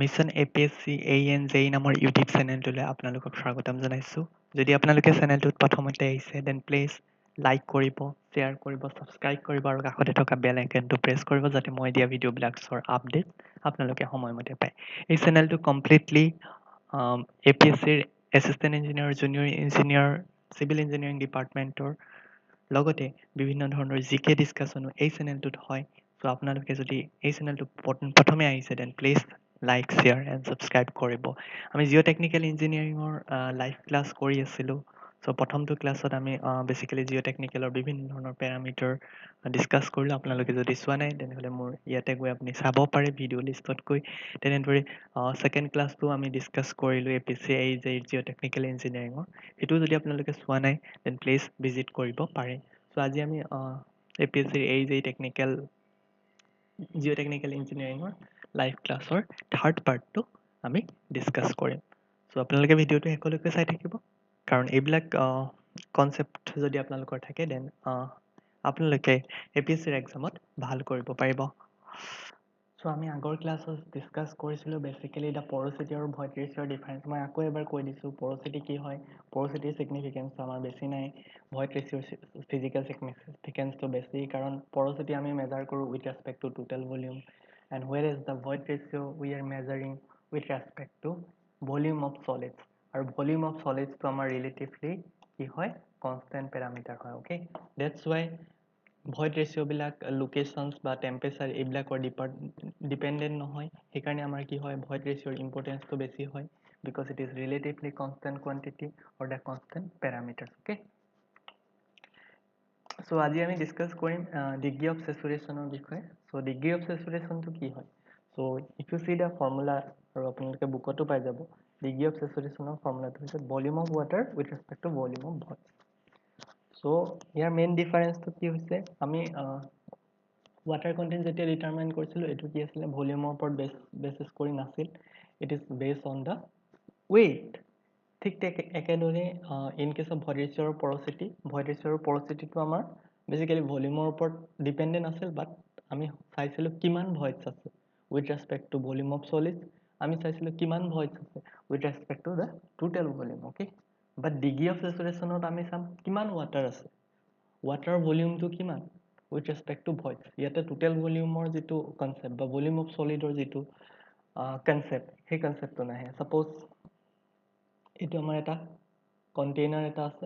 Mission APSC ANJ নামৰ YouTube চেনেলটোলৈ আপোনালোকক স্বাগতম জনাইছোঁ। যদি আপোনালোকে চেনেলটোত প্ৰথমতে আহিছে দেন প্লিজ লাইক কৰিব, শ্বেয়াৰ কৰিব, ছাবস্ক্ৰাইব কৰিব আৰু কাষতে থকা বেল আইকনটো প্ৰেছ কৰিব যাতে মই দিয়া ভিডিঅ'বিলাকৰ আপডেট আপোনালোকে সময়মতে পায়। এই চেনেলটো কমপ্লিটলি APSCৰ assistant engineer, junior engineer, civil engineering ডিপাৰ্টমেণ্টৰ লগতে বিভিন্ন ধৰণৰ জিকে ডিছকাশ্যনো এই চেনেলটোত হয়। চ' আপোনালোকে যদি এই চেনেলটো প্ৰথমে আহিছে then please like, share and subscribe কৰিব। আমি জিঅ'টেকনিকেল ইঞ্জিনিয়াৰিঙৰ লাইভ ক্লাছ কৰি আছিলোঁ। চ' প্ৰথমটো ক্লাছত আমি বেচিকেলি জিঅ'টেকনিকেলৰ বিভিন্ন ধৰণৰ পেৰামিটাৰ ডিছকাছ কৰিলোঁ। আপোনালোকে যদি চোৱা নাই তেনেহ'লে মোৰ ইয়াতে গৈ আপুনি চাব পাৰে ভিডিঅ' লিষ্টত গৈ। তেনেদৰে ছেকেণ্ড ক্লাছটো আমি ডিছকাছ কৰিলোঁ APSC জিঅ'টেকনিকেল ইঞ্জিনিয়াৰিঙৰ। সেইটো যদি আপোনালোকে চোৱা নাই দেন প্লিজ ভিজিট কৰিব পাৰে। চ' আজি আমি APSC জিঅ'টেকনিকেল ইঞ্জিনিয়াৰিঙৰ লাইভ ক্লাছৰ থাৰ্ড পাৰ্টটো আমি ডিছকাছ কৰিম। চ' আপোনালোকে ভিডিঅ'টো শেষলৈকে চাই থাকিব, কাৰণ এইবিলাক কনচেপ্ট যদি আপোনালোকৰ থাকে দেন আপোনালোকে APSCৰ এক্সামত ভাল কৰিব পাৰিব। চ' আমি আগৰ ক্লাছত ডিছকাছ কৰিছিলোঁ বেচিকেলি দ্য পৰচিটি আৰু ভইড ৰেচিঅ'ৰ ডিফাৰেঞ্চ। মই আকৌ এবাৰ কৈ দিছোঁ পৰচিটি কি হয়, পৰচিটিৰ ছিগনিফিকেঞ্চটো আমাৰ বেছি নাই, ভইড ৰেচিঅ'ৰ ফিজিকেল ছিগনিফিকেঞ্চটো বেছি, কাৰণ পৰচিটি আমি মেজাৰ কৰোঁ with respect two total volume and whereas the void ratio we are measuring with respect to volume of solids, আৰু volume of solids to আমাৰ relatively কি হয়, constant parameter হয়। okay, that's why void ratio বিলাক locations বা temperature এইবিলাকৰ dependent নহয়, সেইকাৰণে আমাৰ কি হয় void ratio importance to বেছি হয় because it is relatively constant quantity or the constant parameters। okay, so আজি আমি ডিছকাছ কৰিম ডিগ্ৰী অফ চেচুৰেশ্যনৰ বিষয়ে। চ' ডিগ্ৰী অফ চেচুৰেশ্যনটো কি হয়, so' if you see the formula, আৰু আপোনালোকে বুকতো পাই যাব, ডিগ্ৰী অফ চেচুৰেশ্যনৰ ফৰ্মুলাটো হৈছে volume of water with respect to volume of void. So' ইয়াৰ মেইন ডিফাৰেঞ্চটো কি হৈছে, আমি ৱাটাৰ কণ্টেণ্ট যেতিয়া ডিটাৰমাইন কৰিছিলোঁ এইটো কি আছিলে, ভলিউমৰ ওপৰত বেচিছ কৰি নাছিল, it is based on the weight. ঠিক একেদৰে ইন কেছ অফ ভইড ৰেচিঅ'ৰ পৰচিটিটো আমাৰ বেচিকেলি ভলিউমৰ ওপৰত ডিপেণ্ডেণ্ট আছিল, বাট আমি চাইছিলোঁ কিমান ভইডছ আছে with respect to volume of solids, আমি চাইছিলোঁ কিমান ভইডছ আছে with respect to the total volume. Okay, but degree of চেচুৰেশ্যনত আমি চাম কিমান ৱাটাৰ আছে, ৱাটাৰৰ ভলিউমটো কিমান উইথ ৰেচপেক্ট টু ভইডছ। ইয়াতে টোটেল ভলিউমৰ যিটো কনচেপ্ট বা ভলিউম অফ চলিডৰ যিটো কনচেপ্ট, সেই কনচেপ্টটো নাহে। ছাপ'জ এইটো আমাৰ এটা কণ্টেইনাৰ এটা আছে।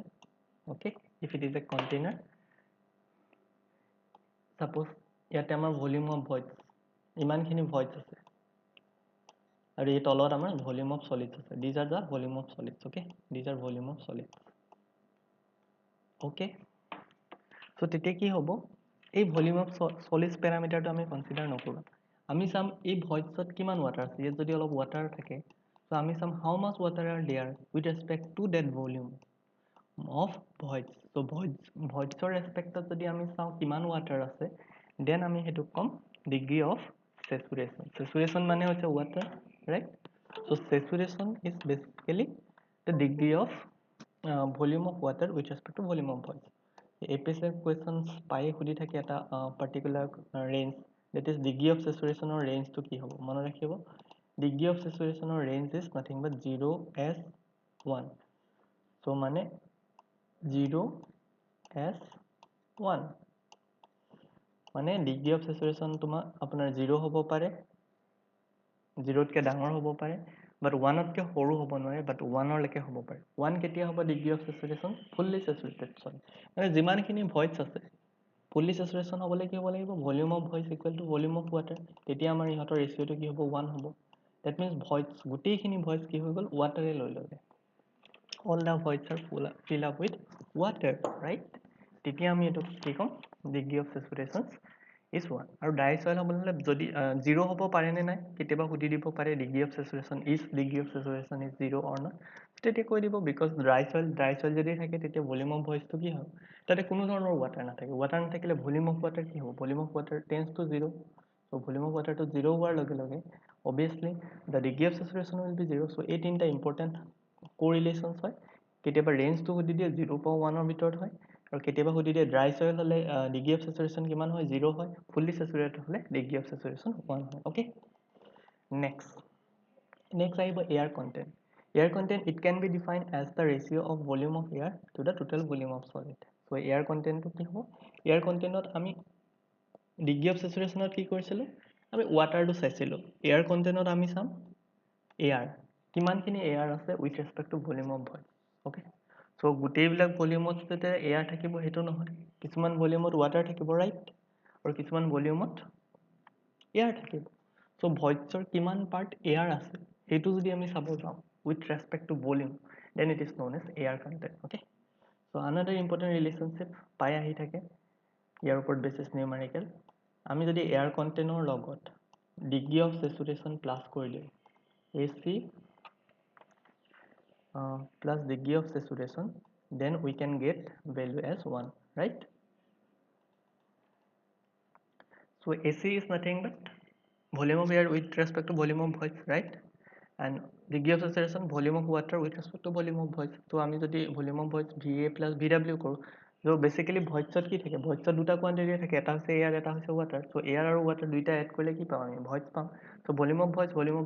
Okay, if it is a container, suppose ইয়াতে আমাৰ ভলিউম অফ ভইডছ ইমানখিনি ভইডছ আছে, আৰু এই তলত আমাৰ ভলিউম অফ চলিডছ আছে। These are the volume of solids. Okay, these are volume of solids. Okay, so' তেতিয়া কি হ'ব, এই ভলিউম অফ চলিডছ পেৰামিটাৰটো আমি কনচিডাৰ নকৰোঁ। আমি চাম এই ভইডছত কিমান ৱাটাৰ আছে, ইয়াত যদি অলপ ৱাটাৰ থাকে চ' আমি চাম how much water are there with respect to that volume of voids. So' ভইডছৰ ৰেচপেক্টত যদি আমি চাওঁ কিমান ৱাটাৰ আছে, দেন আমি সেইটো ক'ম ডিগ্ৰী অফ চেচুৰেশ্যন। চেচুৰেশ্যন মানে হৈছে water, right? So' saturation is basically the degree of volume of water with respect to volume of voids. APSC questions পায়ে সুধি থাকে এটা particular range, that is degree of চেচুৰেশ্যনৰ ৰেঞ্জটো কি হ'ব, মনত ৰাখিব। ডিগ্ৰী অফ চেচুৰেশ্যনৰ range is nothing but 0S1। So' মানে 0S1 মানে ডিগ্ৰী অফ চেচুৰেশ্যন তোমাৰ আপোনাৰ 0 হ'ব পাৰে, 0তকৈ ডাঙৰ হ'ব পাৰে, বাট 1তকৈ সৰু হ'ব নোৱাৰে, বাট 1লৈকে হ'ব পাৰে। 1 কেতিয়া হ'ব degree of saturation, fully saturated চইল, মানে যিমানখিনি ভইডছ আছে ফুল্লি চেচুৰেশ্যন হ'বলৈ কি হ'ব লাগিব, volume of voids equal to volume of water. তেতিয়া আমাৰ ইহঁতৰ ৰেচিঅ'টো কি হ'ব, 1 হ'ব। ডেট মিনছ ভইডছ, গোটেইখিনি ভইডছ কি হৈ গ'ল, ৱাটাৰে লৈ ল'লে। all the voids are fill up with water, right? তেতিয়া আমি এইটো কি ক'ম, ডিগ্ৰী অফ চেচুৰেশ্যন ইজ 1। আৰু ড্ৰাই চইল হ'বলৈ হ'লে যদি 0 হ'ব পাৰে নে নাই, কেতিয়াবা সুধি দিব পাৰে degree of saturation is 0 or not, তেতিয়া কৈ দিব বিকজ ড্ৰাই চইল যদি থাকে তেতিয়া ভলিউম অফ ভইডছটো কি হয়, তাতে কোনো ধৰণৰ ৱাটাৰ নাথাকে। ৱাটাৰ নাথাকিলে ভলিউম অফ ৱাটাৰ কি হ'ব, volume of water tends to 0। So' volume of ৱাটাৰটো 0 হোৱাৰ লগে লগে obviously the degree of saturation will be 0। So' এই তিনিটা ইম্পৰ্টেণ্ট কোৰিলেশ্যনছ হয়। কেতিয়াবা ৰেঞ্জটো সুধি দিয়ে 0 পৰা 1ৰ ভিতৰত হয়, আৰু কেতিয়াবা সুধি দিয়ে ড্ৰাই চইল হ'লে ডিগ্ৰী অফ চেচুৰেশ্যন কিমান হয়, 0 হয়, ফুল্লি চেচুৰেটেড হ'লে ডিগ্ৰী অফ চেচুৰেশ্যন 1 হয়। অ'কে, নেক্সট Next আহিব air content. Air content, it can be defined as the ratio of volume of air to the total volume of solid. So air content to কি হ'ব? Air content আমি degree of saturation কি কৰিছিলো? আমি water টো চাইছিলো. Air content আমি চাম air. কিমানখিনি air আছে with respect to volume of void. Okay? So গোটেইবিলাক ভলিউমত যেতিয়া air থাকিব সেইটো নহয়. কিছুমান ভলিউমত water থাকিব, right? আৰু কিছুমান ভলিউমত air থাকিব. So voidsৰ কিমান part air আছে সেইটো যদি আমি চাব যাওঁ with respect to volume, then it is known as air content. Okay? So another important relationship পাই আহি থাকে ইয়াৰ ওপৰত basis numerical. আমি যদি air contentৰ লগত degree of saturation plus কৰি দিওঁ AC plus degree of saturation, then we can get value as 1, right? So AC is nothing but volume of air with respect to volume of voids, right? And degree of saturation, volume of water with respect to volume of voids. So আমি যদি volume of voids VA plus VW কৰো, so basically voidsত কি থাকে? Voidsত দুটা quantity থাকে, এটা হৈছে air, এটা হৈছে water. So air আৰু water দুইটা add কৰিলে কি পাম আমি? Voids পাম. So volume of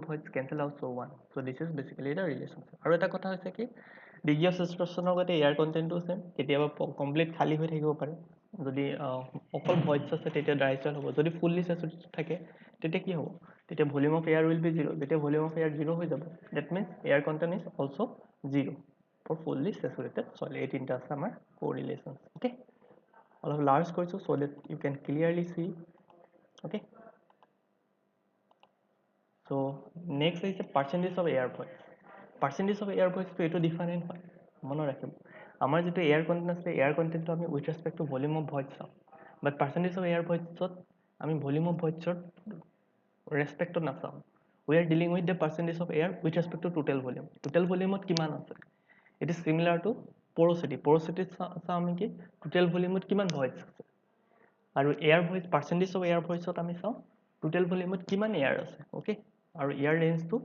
voids cancel out, so 1. So this is basically the relationship. আৰু এটা কথা হৈছে কি degree of saturation লগতে air content টো same, কেতিয়াবা complete খালী হৈ থাকিব পাৰে। যদি অকল voids আছে তেতিয়া dry cell হ'ব, যদি fully saturated থাকে তেতিয়া কি হ'ব? তেতিয়া volume of air will be 0, যেতিয়া volume of air 0 হৈ যাব, that means air content is also 0 for fully saturated soil. এই তিনিটা আছে আমাৰ correlations. Okay, অলপ large কৰিছো so that you can clearly see. Okay, so next is the percentage of air voids. Percentage of air voids to এইটো different হয়, মনত ৰাখিব। আমাৰ যিটো air content আছে, air content আমি with respect to volume of voids চাম, but percentage of air voids আমি volume of voids respect নাচাম. We are dealing with the percentage of air with respect to total volume. Total volume কিমান আছে? It is similar to porosity. Porosity চাওঁ আমি কি total volume কিমান voids আছে, আৰু air voids, percentage of air voids আমি চাওঁ total volume কিমান air আছে. Okay, আৰু air range টো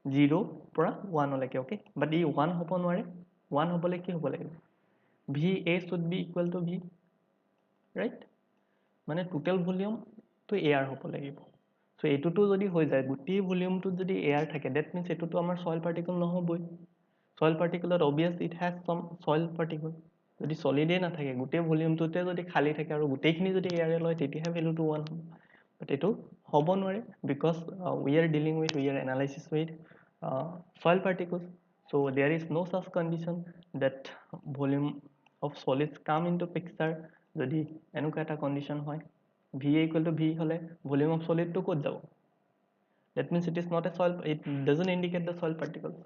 0 পৰা 1 লৈকে. Okay, but এই 1 হ'ব নোৱাৰে, 1 হ'বলৈ কি হ'ব লাগিব? VA should be equal to V, right? মানে total volume to air হ'ব লাগিব। So এইটোতো যদি হৈ যায়, গোটেই ভলিউমটোত যদি এয়াৰ থাকে, that means এইটোতো আমাৰ soil particle নহ'বই। soil particle obviously it has some soil particle। যদি solid নাথাকে, গোটেই ভলিউমটোতে যদি খালী থাকে আৰু গোটেইখিনি যদি এয়াৰে লয়, তেতিয়াহে ভেলুটো 1 হ'ব। But এইটো হ'ব নোৱাৰে because we are analysis with soil particles. So there is no such condition that volume of solids come into picture যদি এনেকুৱা এটা condition হয়। VA equal to V হলে volume of solid to ক'ত যাব? That means it is not a soil, it doesn't indicate the soil particles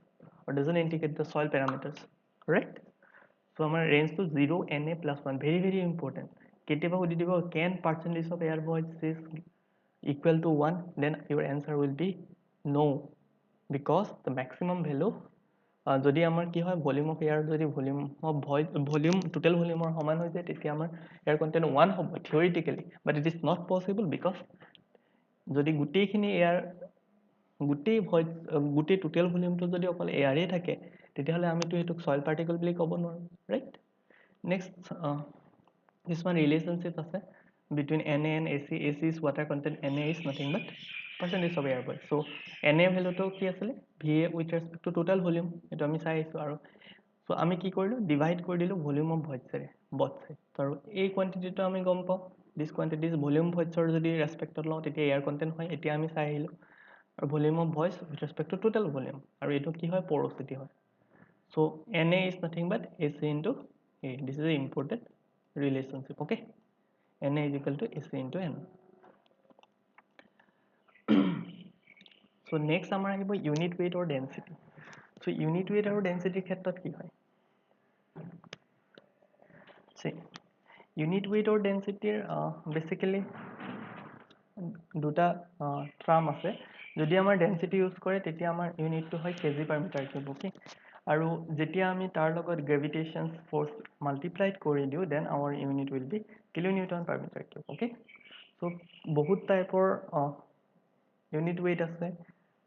or doesn't indicate the soil parameters, correct? So our range to 0 Na plus 1, very very important. কেতিয়াবা সুধি দিব, can percentage of air voids is equal to 1? Then your answer will be no, because the maximum value যদি আমাৰ কি হয় volume of air যদি volume of volume total ভলিউমৰ সমান হৈ যায় তেতিয়া আমাৰ এয়াৰ কন্টেন্ট 1 হ'ব theoretically, but it is not possible because যদি গোটেইখিনি এয়াৰ গোটেই ভইড গোটেই টোটেল ভলিউমটো যদি অকল এয়াৰে থাকে তেতিয়াহ'লে আমিতো এইটোক সয়েল পাৰ্টিকল বুলি ক'ব নোৱাৰো, ৰাইট? নেক্সট কিছুমান ৰিলেশ্যনশ্বিপ আছে between Na and AC. AC is water content, Na is nothing but percentage of air void. So Na value to কি আছিল? VA with respect to total volume, এটো আমি চাই আইছো আৰু so আমি কি কৰিলো ডিভাইড কৰি দিলো volume of voids array both side, আৰু এই কোয়ান্টিটিটো আমি গম পাও this quantity is volume voids ৰ যদি ৰেসপেক্টত লও তেতিয়া এয়াৰ কন্টেন্ট হয়, এতিয়া আমি চাই আহিলো আৰু volume of voids with respect to total volume, আৰু এটো কি হয় porosity হয়। So Na is nothing but AC into A. This is an important relationship. Okay, Na is equal to AC into N. So next আমাৰ আহিব unit weight or density. So unit weight আৰু density ক্ষেত্ৰত কি হয়? See, unit weight or density basically দুটা term আছে। যদি আমাৰ density ইউজ কৰে তেতিয়া আমাৰ ইউনিটটো হয় kg per meter cube। Okay, আৰু যেতিয়া আমি তাৰ লগত gravitation force multiplied কৰি দিও then our unit will be kilonewton per meter cube। Okay, so বহুত টাইপৰ unit weight আছে,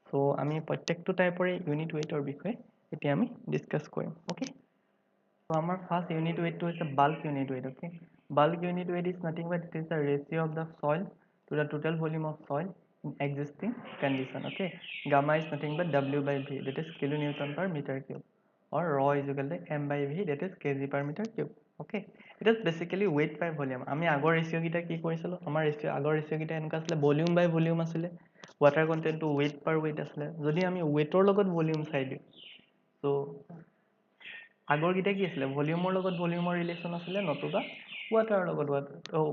so আমি প্ৰত্যেকটো টাইপৰে unit weighটৰ বিষয়ে এতিয়া আমি ডিসকাস কৰিম। Okay, so our first unit weight is a bulk unit weight. Okay, bulk unit weight is nothing but it is the ratio of the soil to the total volume of soil existing condition. Okay, gamma is nothing but W by V, that is kilonewton per meter cube, or rho is equal to M by V, that is kg per meter cube. Okay, it is basically weight by volume. আমি আগৰ ৰেশিও গিটা কি কৰিছিলো, আমাৰ ৰেশিও আগৰ ৰেশিও গিটা এনেকা আছিল ভলিউম বাই ভলিউম আছিল, water content two weight per weight আছিল। যদি আমি ওয়েটৰ লগত ভলিউম চাই দিও, সো আগৰ গিটা কি আছিল, ভলিউমৰ লগত ভলিউমৰ ৰিলেশন আছিল, নতুবা ওয়াটাৰৰ লগত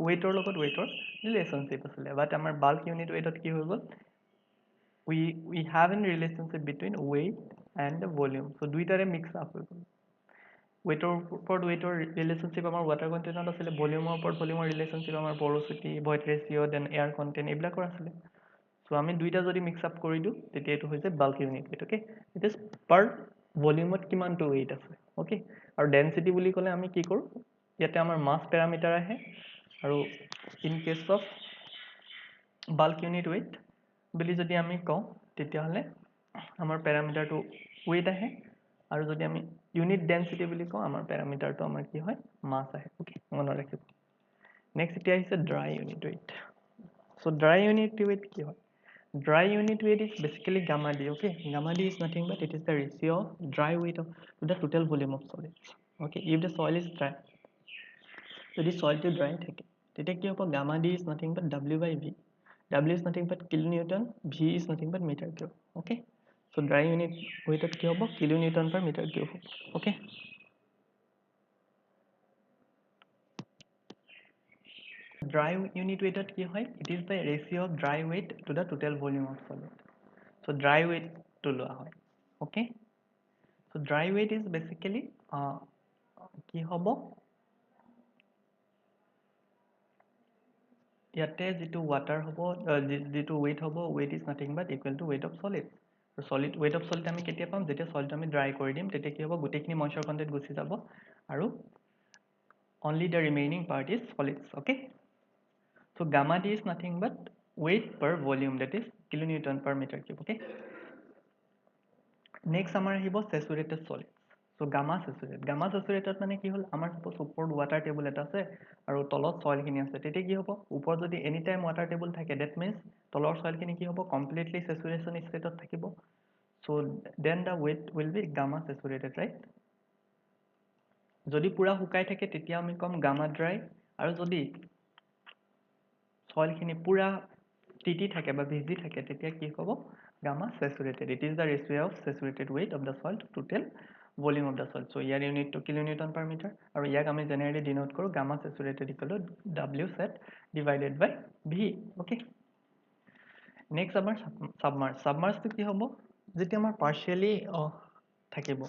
ওয়েটৰ লগত ওয়েটৰ ৰিলেশনশিপ আছিল। বাট আমাৰ বাল্ক ইউনিট ওয়েটত কি হৈ গল, we have a relationship between weight and the volume, so দুইটাৰে মিক্স আপ হৈ গল। ওয়েটৰ ওপৰত ওয়েটৰ ৰিলেশনশিপ আমাৰ ওয়াটাৰ কন্টেন্টত আছিল, ভলিউমৰ ওপৰত ভলিউমৰ ৰিলেশনশিপ আমাৰ পৰচিটি, ভয়েড ৰেশিও, দেন এয়াৰ কন্টেন্ট এইবিলাকৰ আছিল। সো আমি দুইটা যদি মিক্স আপ কৰি দিও, তেতিয়া এটো হৈছে bulk unit weight. Okay, it is per ভলিউমত কিমানটো ওয়েট আছে। ওকে, আৰু ডেনসিটি বুলি ক'লে আমি কি কৰো, ইয়াতে আমাৰ মাস প্যাৰামিটাৰ আহে, আৰু in case of bulk unit wait বুলি যদি আমি কওঁ, তেতিয়া হলে আমাৰ প্যাৰামিটাৰটো ওয়েট আহে, আৰু যদি আমি ইউনিট ডেনসিটি বুলি কওঁ, আমাৰ প্যাৰামিটাৰটো আমাৰ কি হয়, মাস আহে। ওকে, মনত ৰাখিব। নেক্সট এতিয়া আহিছে dry unit wait. So dry unit wait কি হয়, dry unit weight is basically gamma d. Okay, gamma d is nothing but it is the ratio of dry weight of to the total volume of solids. Okay, if the soil is dry, যদি soilটো dry থাকে, তেতিয়া কি হ'ব, gamma d is nothing but w by v. W is nothing but kilonewton, v is nothing but meter cube. Okay, so dry unit weight কি হ'ব, kilonewton per meter cube হ'ব। Okay, dry unit weight কি হয়, it is the ratio of dry weight to the total volume of solid. So dry weight to লোৱা হয়। Okay, so dry weight is basically কি হ'ব, ইয়াতে যেটো water হ'ব, যেটো weight হ'ব, weight is nothing but equal to weight of solid. solid weight of solid আমি কেতিয়া পাম, যেতিয়া সলিডটো আমি ড্ৰাই কৰি দিম, তেতিয়া কি হ'ব, গোটেইখিনি মইশ্চাৰ কন্টেন্ট গুচি যাব, আৰু only the remaining part is solids. Okay, so gamma d is nothing but weight per volume, that is kilonewton per meter cube. Okay, next আমাৰ আহিব saturated solids. So gamma saturated মানে কি হল, আমাৰ suppose ওপৰত water table এটা আছে আৰু তলত soil খিনি আছে, তেতিয়া কি হ'ব, ওপৰত যদি এনি টাইম water table থাকে, that means তলৰ soil খিনি কি হ'ব, completely saturation state ত থাকিব। So then the weight will be gamma saturated, right? যদি পুৰা শুকাই থাকে, তেতিয়া আমি কম gamma dry, আৰু যদি soil খিনি পুৰা তিতি থাকে বা ভিজি থাকে, তেতিয়া কি হ'ব, gamma saturated. It is the ratio of saturated weight of the soil to total volume of the soil. So year unit to kilonewton per meter, আৰু ইয়াক আমি generally denote কৰো gamma saturated equal to W sat divided by V. Okay, next আমাৰ submerged. Submerged to কি হ'ব, যেতিয়া আমাৰ partially থাকিব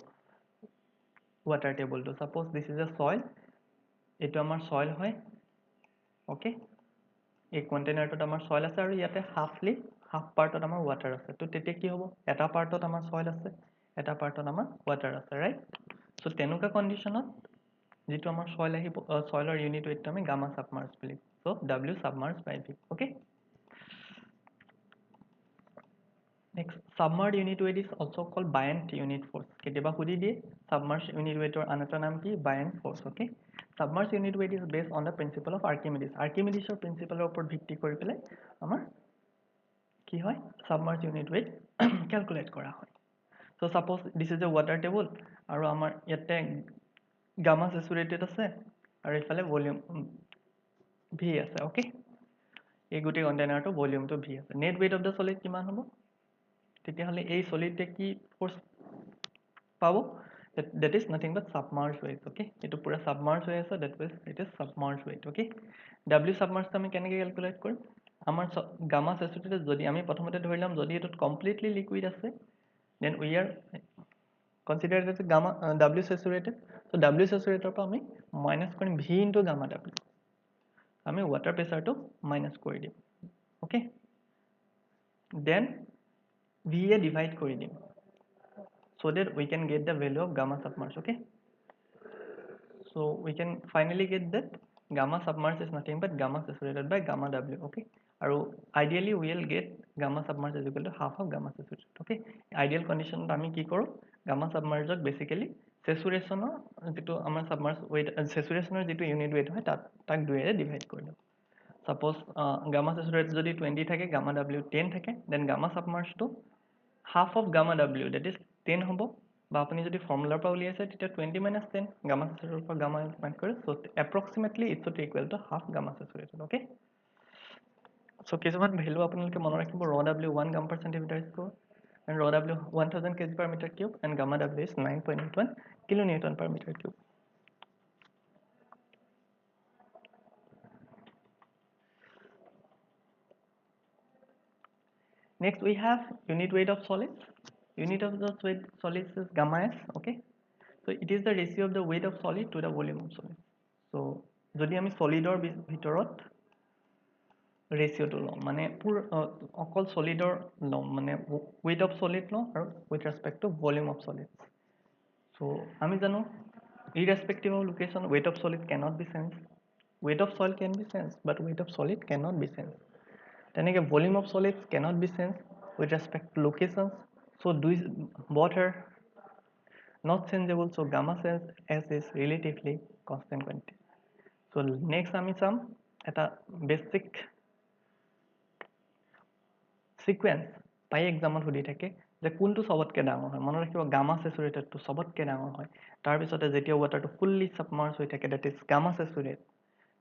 water table to, suppose this is a soil, এটো আমাৰ soil হয়। Okay, এই কন্টেইনাৰটোত আমাৰ soil আছে, আৰু ইয়াতে half পাৰ্টত আমাৰ water আছে। তো তেতিয়া কি হ'ব, এটা পাৰ্টত আমাৰ soil আছে, এটা পাৰ্টত আমাৰ water আছে, right? So তেনেকুৱা কন্ডিশনত যেটো আমাৰ soil আহিব, soiler unit weight আমি gamma submerged বুলি। So W submerged by V. Okay, next submerged unit weight is also called buoyant unit force. কেতিয়াবা সুধি দিয়ে submerged unit weight or আনটা নাম কি, buoyant force. Okay, submerged unit weight is based on the principle of Archimedes. Archimedes principle ওপৰত ভিত্তি কৰি পেলাই আমাৰ কি হয়, submerged unit weight calculate কৰা হয়। So suppose this is a water table, আৰু আমাৰ ইয়াতে gamma saturated আছে, আৰু ইফালে volume V আছে। Okay, এই গোটেই কন্টেইনাৰটো ভলিউমটো V আছে। Net weight of the solid কিমান হ'ব, তেতিয়া হলে এই সলিডে কি ফোর্স পাবো, that is nothing but submerged weight. Okay, এটো পুরা submerged হৈ আছে, that means it is submerged weight. Okay, W submerged আমি কেনেকৈ ক্যালকুলেট কৰিম, আমাৰ গামা স্যাচুৰেটেড যদি আমি প্ৰথমতে ধৰিলাম, যদি এটো কমপ্লিটলি লিকুইড আছে, then we are consider it as gamma W saturated. So W saturated পৰা আমি মাইনাস কৰিম V into gamma W, আমি ওয়াটাৰ প্ৰেসাৰটো মাইনাস কৰি দিম। Okay, then V এ divide কৰি দিম, so that we can get the value of gamma submerged. Okay, so we can finally get that gamma submerged is nothing but gamma saturated by gamma W. Okay, আৰু ideally we will get gamma submerged is equal to half of gamma saturated. Okay, ideal condition আমি কি কৰো, gamma submerged basically saturation যেটো আমাৰ submerged weight, saturation যেটো unit weight হয় তাক 2 এৰে divide কৰি দিম। Suppose gamma saturate যদি 20 থাকে, gamma W 10 থাকে, then gamma submerged to half of gamma W, that is 10 হ'ব, বা আপুনি যদি ফৰ্মুলাৰ পৰা উলিয়াইছে তেতিয়া 20 minus 10 gamma saturated পৰা gamma find কৰে, so approximately it should equal to half gamma saturated. Okay, so কিছুমান ভ্যালু আপোনালোকে মনত ৰাখিব. raw W 1 gram per centimeter square and raw W 1000 kg per meter cube and gamma W is 9.81 kilonewton per meter cube. Next we have unit weight of solids. Unit of the solids is gamma s. Okay, so it is the ratio of the weight of solid to the volume of solid. So যদি আমি solidৰ ভিতৰত ৰেচিঅ'টো লওঁ, মানে অকল solidৰ লওঁ, মানে weight of solid লওঁ আৰু with respect to volume of solids. So আমি জানো irrespective of location weight of solid cannot be sensed. Weight of soil can be sensed, but weight of solid cannot be sensed. তেনেকৈ volume of solids cannot be sensed with respect to locations. So both are not changeable. So gamma sense S is relatively constant quantity. So next আমি চাম এটা basic sequence পাই এক্সামত সুধি থাকে যে কোনটো সবতকে ডাঙৰ হয়। মনত ৰাখিব গামা স্যাচুৰেটেডটো সবতকে ডাঙৰ হয়। তাৰ পিছতে যেতিয়া ওৱাটাৰটো ফুল্লি সাবমাৰ্জ হৈ থাকে, দ্যাট ইজ গামা স্যাচুৰেট।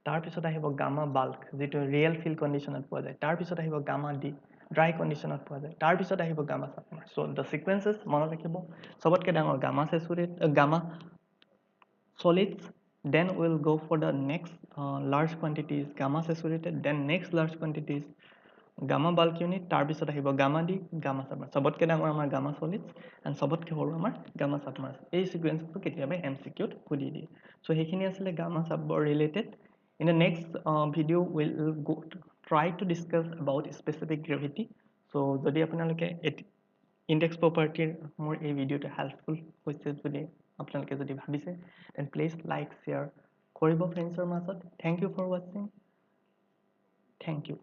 তাৰ পিছত আহিব গামা বাল্ক, যেটো ৰিয়েল ফিল কন্ডিশনত পোৱা যায়। তাৰ পিছত আহিব গামা ডি, ড্ৰাই কন্ডিশনত পোৱা যায়। তাৰ পিছত আহিব gamma submerged. So the sequences মনত ৰাখিব, সবতকে ডাঙৰ gamma saturated, gamma solids, then we'll go for the next large quantities gamma saturated, then next large quantities gamma bulk unit, তাৰ পিছত আহিব gamma d, gamma submerged। সবতকে ডাঙৰ আমাৰ gamma solids and সবতকে সৰু আমাৰ gamma submerged। এই সিকুৱেন্সটো কেতিয়াবা MCQ ত সুধি দিয়ে। সো সেইখিনি আছিল gamma sub related. In the next video we'll go try to discuss about specific gravity. So যদি আপোনালোকে index property মোৰ এই ভিডিওটো হেল্পফুল হৈছে যদি আপোনালোকে যদি ভাবিছে, then please like share কৰিব ফ্ৰেণ্ডছৰ মাজত। Thank you for watching. Thank you.